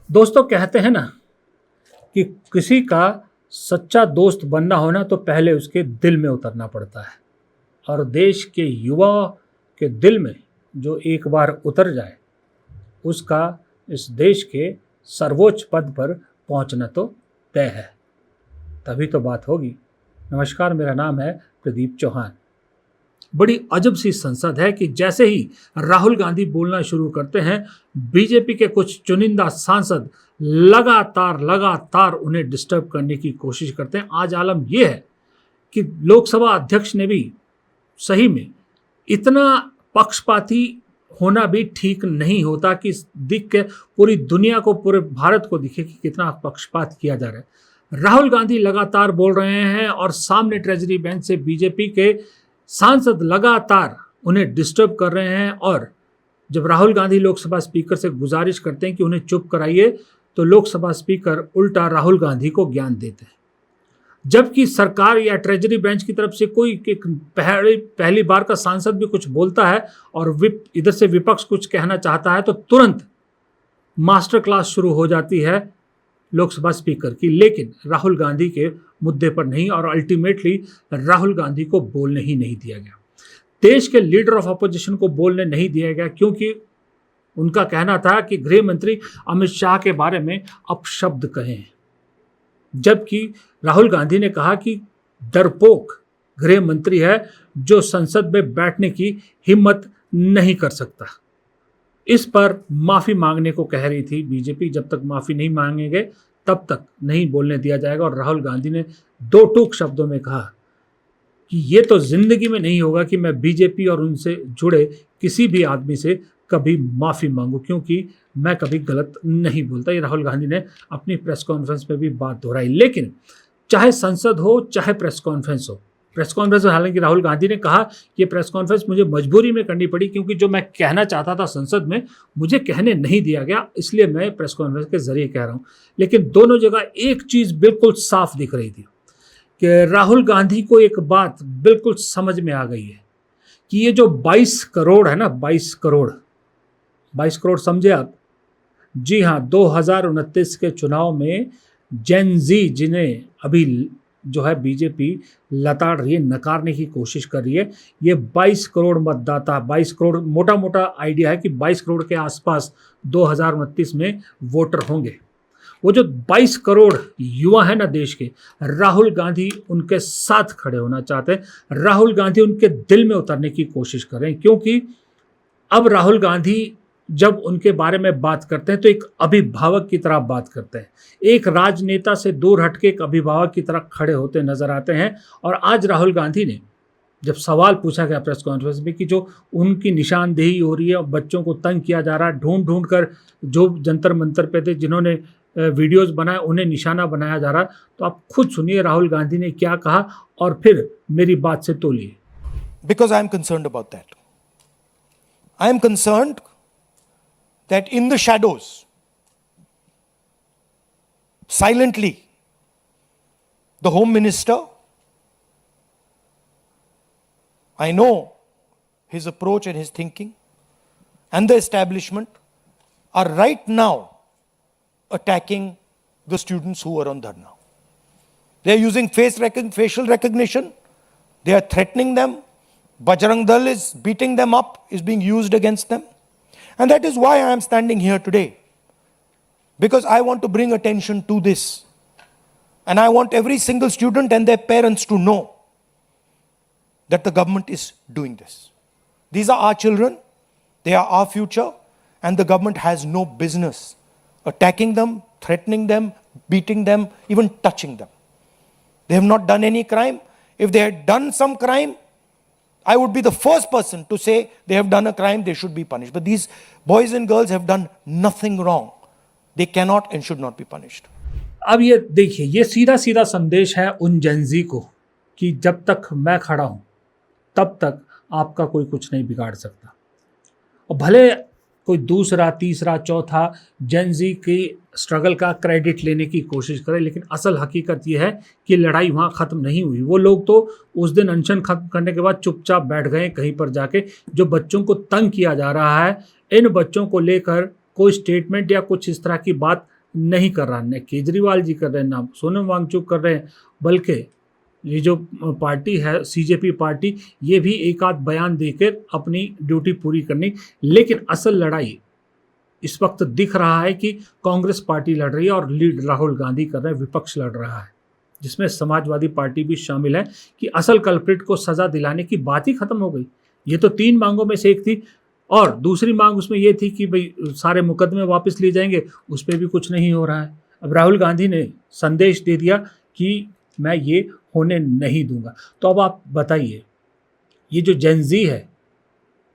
दोस्तों कहते हैं ना कि किसी का सच्चा दोस्त बनना होना तो पहले उसके दिल में उतरना पड़ता है। और देश के युवा के दिल में जो एक बार उतर जाए उसका इस देश के सर्वोच्च पद पर पहुंचना तो तय है। तभी तो बात होगी। नमस्कार, मेरा नाम है प्रदीप चौहान। बड़ी अजब सी संसद है कि जैसे ही राहुल गांधी बोलना शुरू करते हैं, बीजेपी के कुछ चुनिंदा सांसद लगातार उन्हें डिस्टर्ब करने की कोशिश करते हैं। आज आलम यह है कि लोकसभा अध्यक्ष ने भी सही में इतना पक्षपाती होना भी ठीक नहीं होता कि दिख के पूरी दुनिया को, पूरे भारत को दिखे कि कितना पक्षपात किया जा रहा है। राहुल गांधी लगातार बोल रहे हैं और सामने ट्रेजरी बेंच से बीजेपी के सांसद लगातार उन्हें डिस्टर्ब कर रहे हैं। और जब राहुल गांधी लोकसभा स्पीकर से गुजारिश करते हैं कि उन्हें चुप कराइए, तो लोकसभा स्पीकर उल्टा राहुल गांधी को ज्ञान देते हैं। जबकि सरकार या ट्रेजरी बेंच की तरफ से कोई पहली बार का सांसद भी कुछ बोलता है और इधर से विपक्ष कुछ कहना चाहता है, तो तुरंत मास्टर क्लास शुरू हो जाती है लोकसभा स्पीकर की। लेकिन राहुल गांधी के मुद्दे पर नहीं, और अल्टीमेटली राहुल गांधी को बोलने ही नहीं दिया गया। देश के लीडर ऑफ अपोजिशन को बोलने नहीं दिया गया क्योंकि उनका कहना था कि गृह मंत्री अमित शाह के बारे में अपशब्द कहें। जबकि राहुल गांधी ने कहा कि डरपोक गृह मंत्री है जो संसद में बैठने की हिम्मत नहीं कर सकता। इस पर माफी मांगने को कह रही थी बीजेपी। जब तक माफी नहीं मांगेंगे तब तक नहीं बोलने दिया जाएगा। और राहुल गांधी ने दो टूक शब्दों में कहा कि ये तो जिंदगी में नहीं होगा कि मैं बीजेपी और उनसे जुड़े किसी भी आदमी से कभी माफी मांगू, क्योंकि मैं कभी गलत नहीं बोलता। ये राहुल गांधी ने अपनी प्रेस कॉन्फ्रेंस में भी बात दोहराई। लेकिन चाहे संसद हो चाहे प्रेस कॉन्फ्रेंस हो, प्रेस कॉन्फ्रेंस में हालांकि राहुल गांधी ने कहा कि प्रेस कॉन्फ्रेंस मुझे मजबूरी में करनी पड़ी क्योंकि जो मैं कहना चाहता था संसद में मुझे कहने नहीं दिया गया, इसलिए मैं प्रेस कॉन्फ्रेंस के जरिए कह रहा हूं। लेकिन दोनों जगह एक चीज बिल्कुल साफ दिख रही थी कि राहुल गांधी को एक बात बिल्कुल समझ में आ गई है कि ये जो 22 करोड़ है ना, 22 करोड़ समझे आप? जी हाँ, 2029 के चुनाव में जेन जी, जिन्हें अभी जो है बीजेपी लताड़ रही है, नकारने की कोशिश कर रही है, ये 22 करोड़ मतदाता, 22 करोड़ मोटा मोटा आइडिया है कि 22 करोड़ के आसपास 2029 में वोटर होंगे। वो जो 22 करोड़ युवा है ना देश के, राहुल गांधी उनके साथ खड़े होना चाहते हैं। राहुल गांधी उनके दिल में उतरने की कोशिश कर रहे हैं, क्योंकि अब राहुल गांधी जब उनके बारे में बात करते हैं तो एक अभिभावक की तरह बात करते हैं। एक राजनेता से दूर हटके एक अभिभावक की तरह खड़े होते नजर आते हैं। और आज राहुल गांधी ने जब सवाल पूछा गया प्रेस कॉन्फ्रेंस में कि जो उनकी निशानदेही हो रही है, बच्चों को तंग किया जा रहा है, ढूंढ कर जो जंतर मंतर पे थे, जिन्होंने वीडियोस बनाए, उन्हें निशाना बनाया जा रहा है, तो आप खुद सुनिए राहुल गांधी ने क्या कहा और फिर मेरी बात से तोलिए। Because I am concerned about that. I am concerned that in the shadows, silently, the Home Minister, I know his approach and his thinking, and the establishment are right now attacking the students who are on dharna. They are using facial recognition, they are threatening them. Bajrang Dal is beating them up, is being used against them. And that is why I am standing here today. Because I want to bring attention to this. And I want every single student and their parents to know that the government is doing this. These are our children, they are our future, and the government has no business attacking them, threatening them, beating them, even touching them. They have not done any crime. If they had done some crime, I would be the first person to say they have done a crime, they should be punished. But these boys and girls have done nothing wrong. They cannot and should not be punished. अब ये देखिए, ये सीधा सीधा संदेश है उन Gen Z को कि जब तक मैं खड़ा हूं तब तक आपका कोई कुछ नहीं बिगाड़ सकता। और भले कोई दूसरा, तीसरा, चौथा जेनजी की स्ट्रगल का क्रेडिट लेने की कोशिश करे, लेकिन असल हकीकत यह है कि लड़ाई वहाँ ख़त्म नहीं हुई। वो लोग तो उस दिन अनशन खत्म करने के बाद चुपचाप बैठ गए कहीं पर जाके। जो बच्चों को तंग किया जा रहा है, इन बच्चों को लेकर कोई स्टेटमेंट या कुछ इस तरह की बात नहीं कर रहा, न केजरीवाल जी कर रहे हैं, ना सोनम वांगचुक कर रहे हैं, बल्कि ये जो पार्टी है सीजेपी पार्टी, ये भी एक आध बयान देकर अपनी ड्यूटी पूरी करनी। लेकिन असल लड़ाई इस वक्त दिख रहा है कि कांग्रेस पार्टी लड़ रही है और लीड राहुल गांधी कर रहे हैं, विपक्ष लड़ रहा है, जिसमें समाजवादी पार्टी भी शामिल है कि असल कल्प्रिट को सजा दिलाने की बात ही खत्म हो गई। ये तो 3 मांगों में से एक थी, और दूसरी मांग उसमें ये थी कि भाई सारे मुकदमे वापस लिए जाएंगे, उस पर भी कुछ नहीं हो रहा है। अब राहुल गांधी ने संदेश दे दिया कि मैं ये होने नहीं दूंगा। तो अब आप बताइए, ये जो जेनजी है,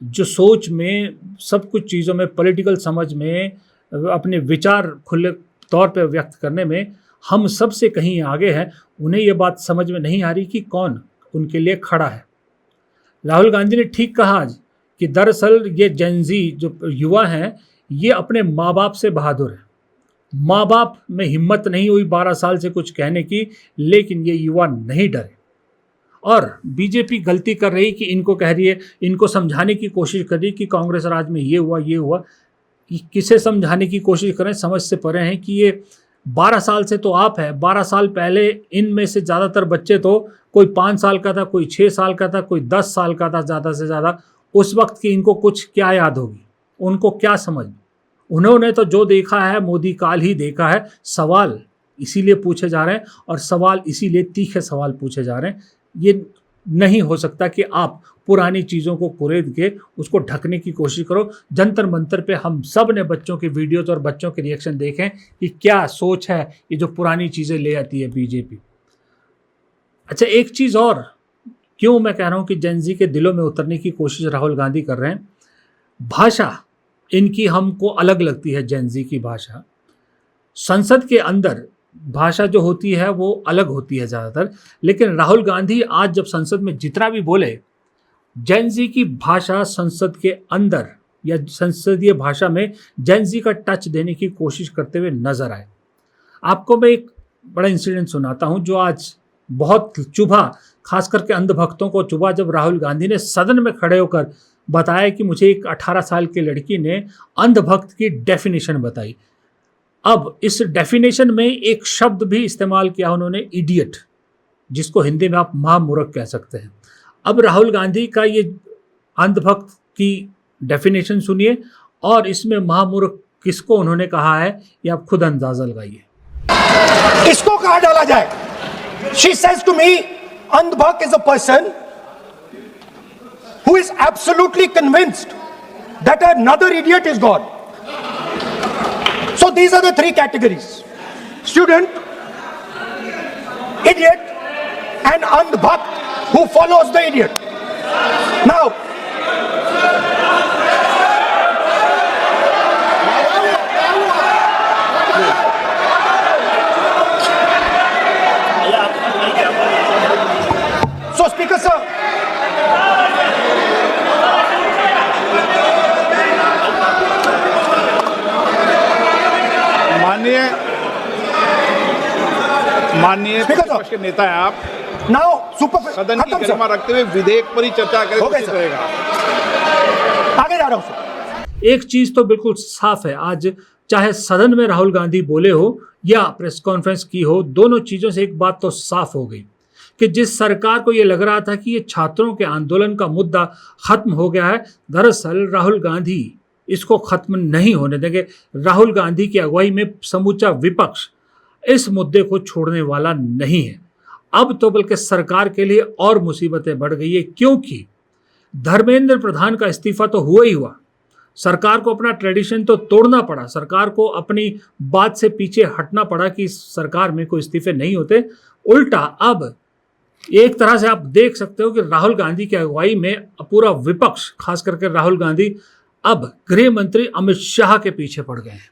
जो सोच में, सब कुछ चीज़ों में, पॉलिटिकल समझ में, अपने विचार खुले तौर पे व्यक्त करने में हम सब से कहीं आगे हैं, उन्हें ये बात समझ में नहीं आ रही कि कौन उनके लिए खड़ा है। राहुल गांधी ने ठीक कहा आज कि दरअसल ये जेनजी जो युवा हैं, ये अपने माँ बाप से बहादुर हैं। माँ बाप में हिम्मत नहीं हुई 12 साल से कुछ कहने की, लेकिन ये युवा नहीं डरे। और बीजेपी गलती कर रही कि इनको कह रही है, इनको समझाने की कोशिश कर रही कि कांग्रेस राज में ये हुआ ये हुआ। किसे समझाने की कोशिश करें, समझ से परे हैं कि ये 12 साल से तो आप है, 12 साल पहले इनमें से ज़्यादातर बच्चे तो कोई 5 साल का था, कोई 6 साल का था, कोई 10 साल का था ज़्यादा से ज़्यादा। उस वक्त की इनको कुछ क्या याद होगी, उनको क्या समझ। उन्होंने तो जो देखा है मोदी काल ही देखा है। सवाल इसीलिए पूछे जा रहे हैं, और सवाल इसीलिए तीखे सवाल पूछे जा रहे हैं। ये नहीं हो सकता कि आप पुरानी चीज़ों को कुरेद के उसको ढकने की कोशिश करो। जंतर मंतर पे हम सब ने बच्चों की वीडियोज और बच्चों के रिएक्शन देखें कि क्या सोच है ये जो पुरानी चीज़ें ले आती है बीजेपी। अच्छा, एक चीज़ और, क्यों मैं कह रहा हूँ कि जेनजी के दिलों में उतरने की कोशिश राहुल गांधी कर रहे हैं। भाषा इनकी हमको अलग लगती है, जेनजी की भाषा। संसद के अंदर भाषा जो होती है वो अलग होती है ज़्यादातर, लेकिन राहुल गांधी आज जब संसद में जितना भी बोले, जेनजी की भाषा संसद के अंदर या संसदीय भाषा में जेनजी का टच देने की कोशिश करते हुए नजर आए। आपको मैं एक बड़ा इंसिडेंट सुनाता हूं जो आज बहुत चुभा, खास करके अंधभक्तों को चुभा, जब राहुल गांधी ने सदन में खड़े होकर बताया कि मुझे एक 18 साल की लड़की ने अंधभक्त की डेफिनेशन बताई। अब इस डेफिनेशन में एक शब्द भी इस्तेमाल किया उन्होंने, इडियट, जिसको हिंदी में आप महामूर्ख कह सकते हैं। अब राहुल गांधी का ये अंधभक्त की डेफिनेशन सुनिए, और इसमें महामूर्ख किसको उन्होंने कहा है ये आप खुद अंदाजा लगाइए। इसको कहां डाला जाए? She says to me, अंधभक्त is a person who is absolutely convinced that another idiot is God. So these are the 3 categories: student, idiot, and andhbhakt who follows the idiot. Now, so Speaker sir, माननीय प्रतिपक्ष के नेता है आप, now super सदन की गरिमा रखते हुए विधेयक पर ही चर्चा करें तो उचित रहेगा। आगे जा रहा हूं सर। एक चीज तो बिल्कुल साफ है, आज चाहे सदन में राहुल गांधी बोले हो या प्रेस कॉन्फ्रेंस की हो, दोनों चीजों से एक बात तो साफ हो गई कि जिस सरकार को ये लग रहा था कि ये छात्रों के आंदोलन का मुद्दा खत्म हो गया है, दरअसल राहुल गांधी इसको खत्म नहीं होने देंगे। राहुल गांधी की अगुवाई में समूचा विपक्ष इस मुद्दे को छोड़ने वाला नहीं है। अब तो बल्कि सरकार के लिए और मुसीबतें बढ़ गई है, क्योंकि धर्मेंद्र प्रधान का इस्तीफा तो हुआ ही हुआ, सरकार को अपना ट्रेडिशन तो तोड़ना पड़ा, सरकार को अपनी बात से पीछे हटना पड़ा कि सरकार में कोई इस्तीफे नहीं होते। उल्टा अब एक तरह से आप देख सकते हो कि राहुल गांधी की अगुवाई में पूरा विपक्ष, खास करके राहुल गांधी, अब गृह मंत्री अमित शाह के पीछे पड़ गए हैं।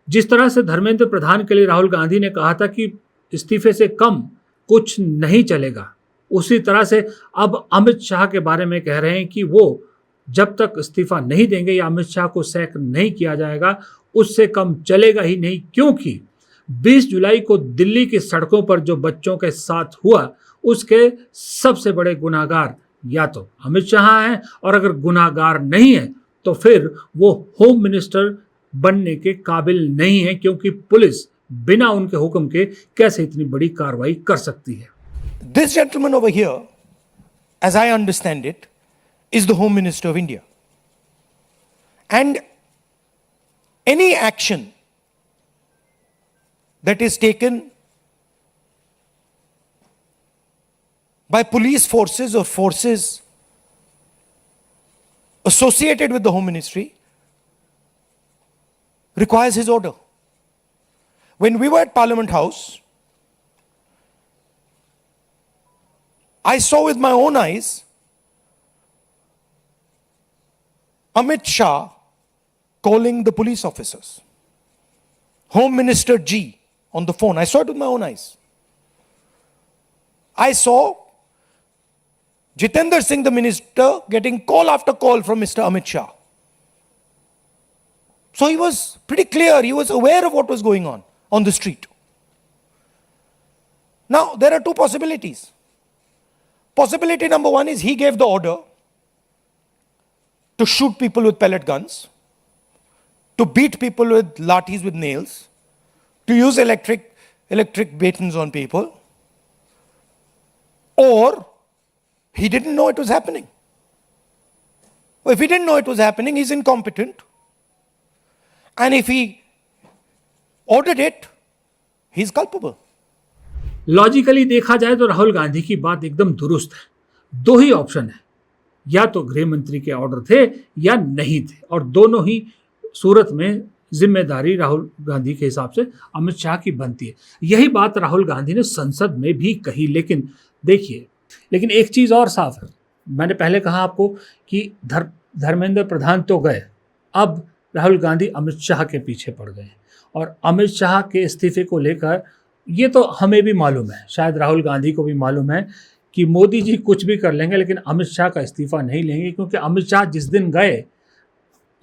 जिस तरह से धर्मेंद्र प्रधान के लिए राहुल गांधी ने कहा था कि इस्तीफे से कम कुछ नहीं चलेगा, उसी तरह से अब अमित शाह के बारे में कह रहे हैं कि वो जब तक इस्तीफा नहीं देंगे या अमित शाह को सैक नहीं किया जाएगा, उससे कम चलेगा ही नहीं। क्योंकि 20 जुलाई को दिल्ली की सड़कों पर जो बच्चों के साथ हुआ, उसके सबसे बड़े गुनाहगार या तो अमित शाह हैं, और अगर गुनाहगार नहीं है तो फिर वो होम मिनिस्टर बनने के काबिल नहीं है, क्योंकि पुलिस बिना उनके हुक्म के कैसे इतनी बड़ी कार्रवाई कर सकती है। This gentleman over here, as I understand it, is the Home Minister of India. And any action that is taken by police forces or forces associated with the Home Ministry requires his order. When we were at Parliament House, I saw with my own eyes Amit Shah calling the police officers, Home Minister G on the phone. I saw it with my own eyes. I saw Jitendra Singh, the minister, getting call after call from Mr. Amit Shah. So he was pretty clear, he was aware of what was going on the street. Now, there are two possibilities. Possibility number one is he gave the order to shoot people with pellet guns, to beat people with lathis with nails, to use electric batons on people, or he didn't know it was happening. Well, if he didn't know it was happening, he's incompetent. And if he ordered it, he's culpable. Logically देखा जाए तो राहुल गांधी की बात एकदम दुरुस्त है। दो ही option है, या तो गृह मंत्री के ऑर्डर थे या नहीं थे, और दोनों ही सूरत में जिम्मेदारी राहुल गांधी के हिसाब से अमित शाह की बनती है। यही बात राहुल गांधी ने संसद में भी कही। लेकिन देखिए, लेकिन एक चीज़ और साफ है, मैंने पहले कहा आपको कि धर्मेंद्र प्रधान तो गए, अब राहुल गांधी अमित शाह के पीछे पड़ गए। और अमित शाह के इस्तीफे को लेकर ये तो हमें भी मालूम है, शायद राहुल गांधी को भी मालूम है कि मोदी जी कुछ भी कर लेंगे लेकिन अमित शाह का इस्तीफा नहीं लेंगे, क्योंकि अमित शाह जिस दिन गए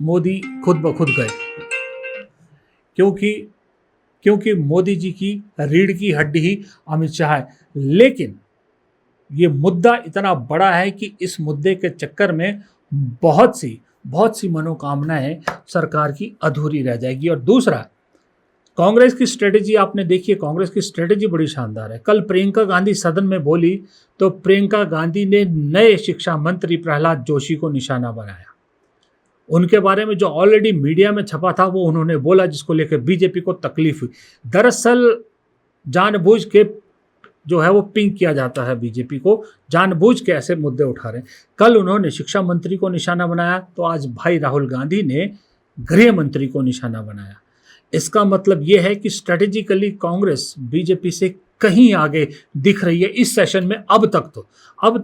मोदी खुद ब खुद गए, क्योंकि मोदी जी की रीढ़ की हड्डी ही अमित शाह है। लेकिन ये मुद्दा इतना बड़ा है कि इस मुद्दे के चक्कर में बहुत सी मनोकामनाएं सरकार की अधूरी रह जाएगी। और दूसरा, कांग्रेस की स्ट्रेटेजी आपने देखी है, कांग्रेस की स्ट्रेटेजी बड़ी शानदार है। कल प्रियंका गांधी सदन में बोली तो प्रियंका गांधी ने नए शिक्षा मंत्री प्रहलाद जोशी को निशाना बनाया। उनके बारे में जो ऑलरेडी मीडिया में छपा था वो उन्होंने बोला, जिसको लेकर बीजेपी को तकलीफ हुई। दरअसल जानबूझ के जो है वो पिंक किया जाता है, बीजेपी को जानबूझ के ऐसे मुद्दे उठा रहे हैं। कल उन्होंने शिक्षा मंत्री को निशाना बनाया, तो आज भाई राहुल गांधी ने गृह मंत्री को निशाना बनाया। इसका मतलब ये है कि स्ट्रेटेजिकली कांग्रेस बीजेपी से कहीं आगे दिख रही है इस सेशन में। अब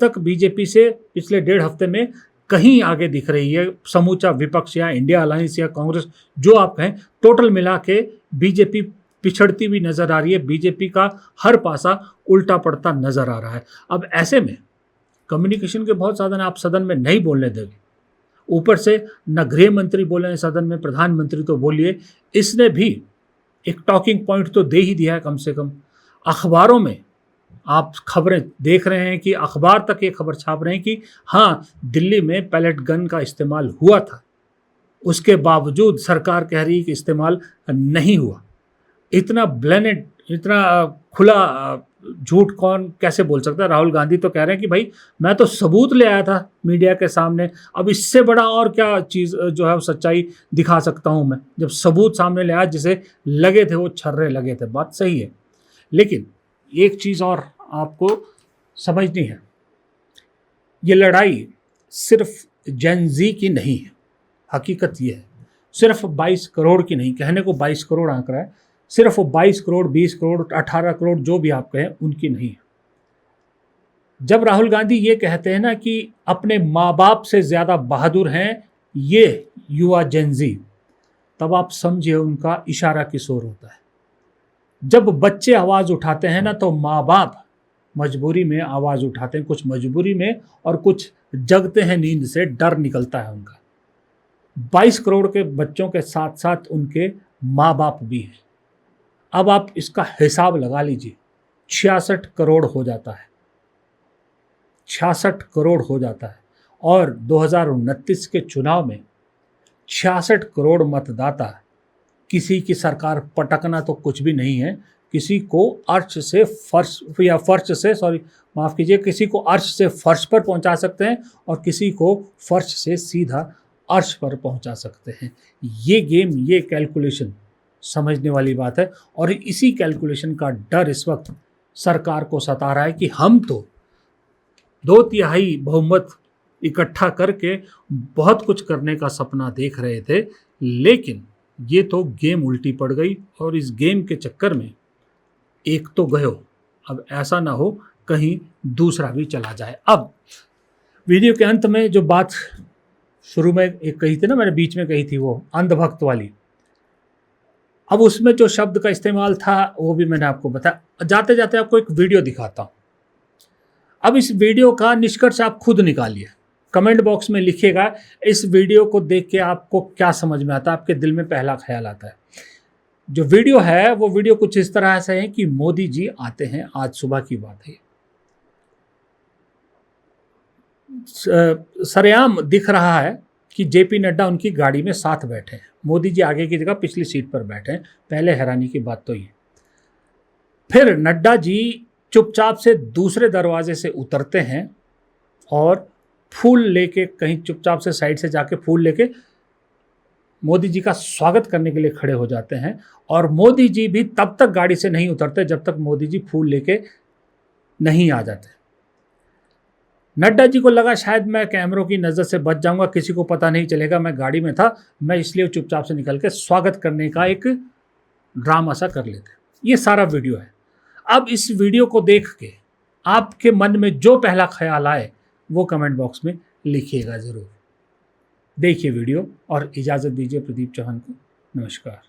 तक बीजेपी से पिछले 1.5 हफ्ते में कहीं आगे दिख रही है समूचा विपक्ष या इंडिया अलायंस या कांग्रेस, जो आप कहें। टोटल मिला के बीजेपी पिछड़ती भी नजर आ रही है, बीजेपी का हर पासा उल्टा पड़ता नजर आ रहा है। अब ऐसे में कम्युनिकेशन के बहुत साधन आप सदन में नहीं बोलने देंगे, ऊपर से न गृह मंत्री बोले सदन में, प्रधानमंत्री तो बोलिए, इसने भी एक टॉकिंग पॉइंट तो दे ही दिया है। कम से कम अखबारों में आप खबरें देख रहे हैं कि अखबार तक ये खबर छाप रहे हैं कि हाँ, दिल्ली में पैलेट गन का इस्तेमाल हुआ था, उसके बावजूद सरकार कह रही है कि इस्तेमाल नहीं हुआ। इतना ब्लेंडेड, इतना खुला झूठ कौन कैसे बोल सकता है? राहुल गांधी तो कह रहे हैं कि भाई मैं तो सबूत ले आया था मीडिया के सामने, अब इससे बड़ा और क्या चीज़ जो है वो सच्चाई दिखा सकता हूं मैं, जब सबूत सामने ले आया, जिसे लगे थे वो छर्रे लगे थे। बात सही है, लेकिन एक चीज़ और आपको समझनी है, ये लड़ाई सिर्फ जेन-ज़ी की नहीं है। हकीकत ये है, सिर्फ 22 करोड़ की नहीं, कहने को 22 करोड़ आंकड़ा है, सिर्फ 22 करोड़, 20 करोड़, 18 करोड़ जो भी आप कहें उनकी नहीं है। जब राहुल गांधी ये कहते हैं ना कि अपने माँ बाप से ज़्यादा बहादुर हैं ये युवा जेन-ज़ी, तब आप समझिए उनका इशारा किस ओर होता है। जब बच्चे आवाज़ उठाते हैं ना तो माँ बाप मजबूरी में आवाज़ उठाते हैं, कुछ मजबूरी में और कुछ जगते हैं नींद से, डर निकलता है उनका। 22 करोड़ के बच्चों के साथ साथ उनके माँ बाप भी हैं। अब आप इसका हिसाब लगा लीजिए, 66 करोड़ हो जाता है, 66 करोड़ हो जाता है। और 2029 के चुनाव में 66 करोड़ मतदाता किसी की सरकार पटकना तो कुछ भी नहीं है। किसी को अर्श से फर्श या फर्श से सॉरी माफ़ कीजिए, किसी को अर्श से फर्श पर पहुंचा सकते हैं और किसी को फर्श से सीधा अर्श पर पहुंचा सकते हैं। ये गेम, ये कैलकुलेशन समझने वाली बात है। और इसी कैलकुलेशन का डर इस वक्त सरकार को सता रहा है कि हम तो 2/3 बहुमत इकट्ठा करके बहुत कुछ करने का सपना देख रहे थे, लेकिन ये तो गेम उल्टी पड़ गई और इस गेम के चक्कर में एक तो गयो, अब ऐसा ना हो कहीं दूसरा भी चला जाए। अब वीडियो के अंत में जो बात शुरू में एक कही थी ना, मैंने बीच में कही थी, वो अंधभक्त वाली, अब उसमें जो शब्द का इस्तेमाल था वो भी मैंने आपको बताया। जाते जाते आपको एक वीडियो दिखाता हूँ। अब इस वीडियो का निष्कर्ष आप खुद निकालिए, कमेंट बॉक्स में लिखिएगा इस वीडियो को देख के आपको क्या समझ में आता है, आपके दिल में पहला ख्याल आता है। जो वीडियो है वो वीडियो कुछ इस तरह से है कि मोदी जी आते हैं, आज सुबह की बात है, सरेआम दिख रहा है कि जेपी नड्डा उनकी गाड़ी में साथ बैठे हैं, मोदी जी आगे की जगह पिछली सीट पर बैठे हैं। पहले हैरानी की बात तो ये। फिर नड्डा जी चुपचाप से दूसरे दरवाजे से उतरते हैं और फूल लेके, कहीं चुपचाप से साइड से जाके फूल लेके मोदी जी का स्वागत करने के लिए खड़े हो जाते हैं। और मोदी जी भी तब तक गाड़ी से नहीं उतरते जब तक मोदी जी फूल लेके नहीं आ जाते। नड्डा जी को लगा शायद मैं कैमरों की नज़र से बच जाऊंगा, किसी को पता नहीं चलेगा मैं गाड़ी में था, मैं इसलिए चुपचाप से निकल के स्वागत करने का एक ड्रामा सा कर लेते। ये सारा वीडियो है। अब इस वीडियो को देख के आपके मन में जो पहला ख्याल आए वो कमेंट बॉक्स में लिखिएगा ज़रूर। देखिए वीडियो और इजाज़त दीजिए प्रदीप चौहान को। नमस्कार।